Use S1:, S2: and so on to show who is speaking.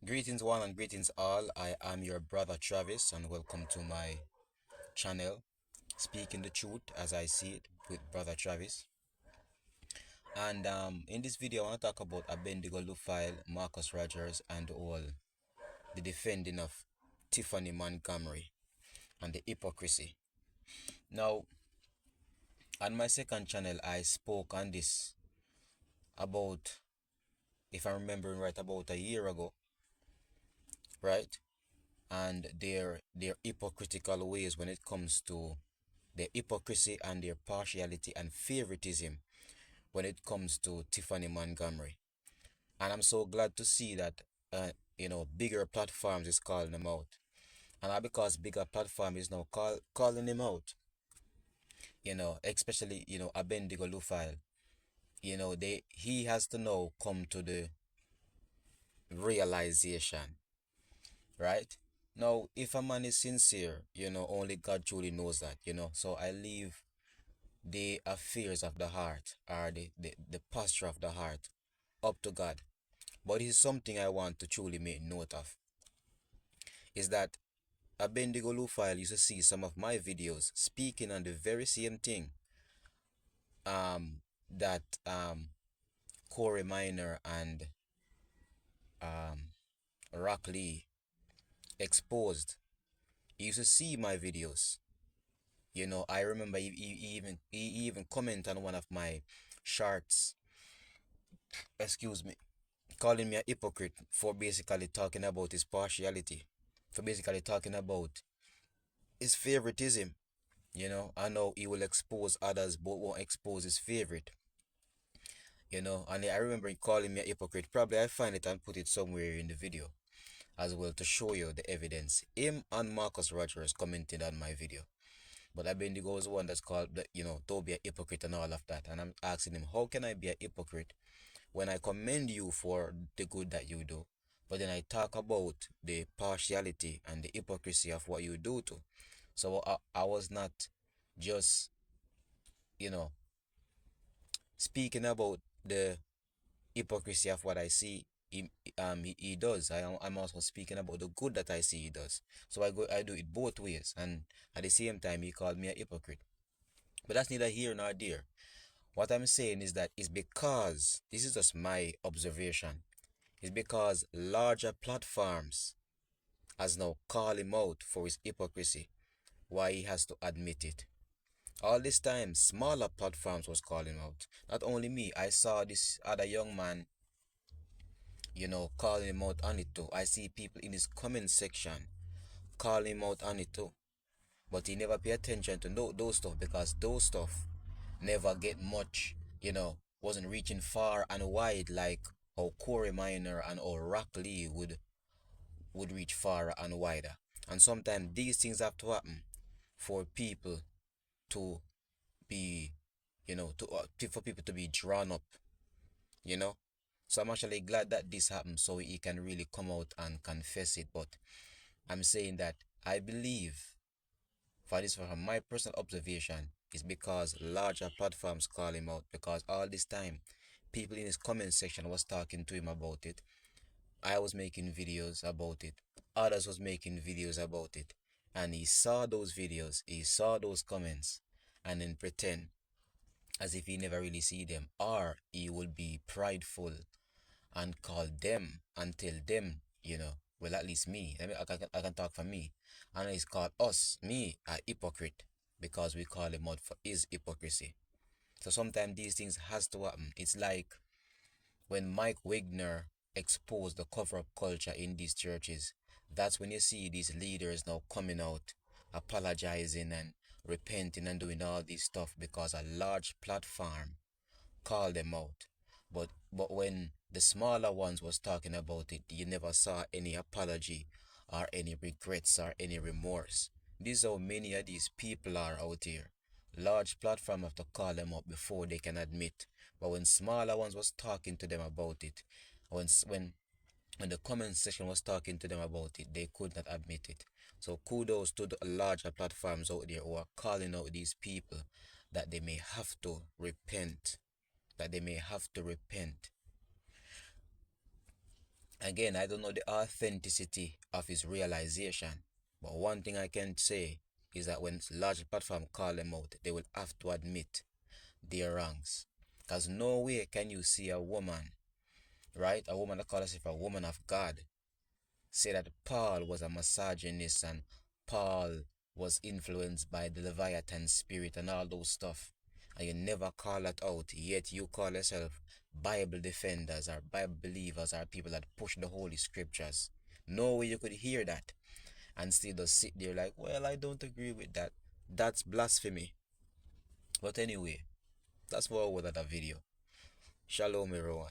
S1: Greetings, one, and greetings, all. I am your brother Travis, and welcome to my channel, Speaking the Truth as I See It with Brother Travis. And in this video, I want to talk about Abednego, Lufile, Marcus Rogers, and all the defending of Tiffany Montgomery and the hypocrisy. Now, on my second channel, I spoke on this about, if I'm remembering right, about a year ago, right? And their hypocritical ways when it comes to their hypocrisy and their partiality and favoritism when it comes to Tiffany Montgomery. And I'm so glad to see that bigger platforms is calling them out. And not because bigger platform is now calling him out, especially, Abednego Lufile. He has to now come to the realization, right? Now, if a man is sincere, only God truly knows that, So I leave the affairs of the heart or the posture of the heart up to God. But this is something I want to truly make note of. Is that Abednego Lufile used to see some of my videos speaking on the very same thing that Corey Minor and um, Rock Lee exposed. He used to see my videos. I remember he even commented on one of my shorts, excuse me, calling me a hypocrite for basically talking about his partiality, for basically talking about his favoritism. I know he will expose others, but won't expose his favorite. And I remember him calling me a hypocrite. Probably I find it and put it somewhere in the video as well to show you the evidence. Him and Marcus Rogers commented on my video. But Abednego was one that's called, don't be a hypocrite and all of that. And I'm asking him, how can I be a hypocrite when I commend you for the good that you do, but then I talk about the partiality and the hypocrisy of what you do too? So I was not just, you know, speaking about the hypocrisy of what I see. He does. I'm also speaking about the good that I see he does. So I do it both ways, and at the same time he called me a hypocrite. But that's neither here nor there. What I'm saying is that it's because this is just my observation. It's because larger platforms has now called him out for his hypocrisy. Why he has to admit it. All this time, smaller platforms was calling him out. Not only me, I saw this other young man, calling him out on it too. I see people in his comment section calling him out on it too. But he never pay attention to those stuff because those stuff never get much, wasn't reaching far and wide like how Corey Minor and how Rock Lee would reach far and wider. And sometimes these things have to happen for people to be, for people to be drawn up, you know. So I'm actually glad that this happened so he can really come out and confess it. But I'm saying that I believe, for this from my personal observation, is because larger platforms call him out because all this time people in his comment section was talking to him about it. I was making videos about it. Others was making videos about it. And he saw those videos, he saw those comments, and then pretend as if he never really see them. Or he would be prideful and call them and tell them, well, at least me. I can talk for me. And he's called us, me, a hypocrite because we call him out for his hypocrisy. So sometimes these things has to happen. It's like when Mike Wigner exposed the cover-up culture in these churches. That's when you see these leaders now coming out, apologizing and repenting and doing all this stuff because a large platform called them out. But when the smaller ones was talking about it, you never saw any apology or any regrets or any remorse. This is how many of these people are out here. Large platform have to call them up before they can admit. But when smaller ones was talking to them about it, when the comment section was talking to them about it, they could not admit it. So kudos to the larger platforms out there who are calling out these people that they may have to repent. That they may have to repent. Again, I don't know the authenticity of his realization, but one thing I can say is that when large platform call them out, they will have to admit their wrongs. Because no way can you see a woman, right? A woman that calls herself a woman of God, say that Paul was a misogynist and Paul was influenced by the Leviathan spirit and all those stuff. And you never call that out, yet you call yourself Bible defenders or Bible believers or people that push the holy scriptures. No way you could hear that and still just sit there like, well, I don't agree with that. That's blasphemy. But anyway, that's what I was at that video. Shalom, everyone.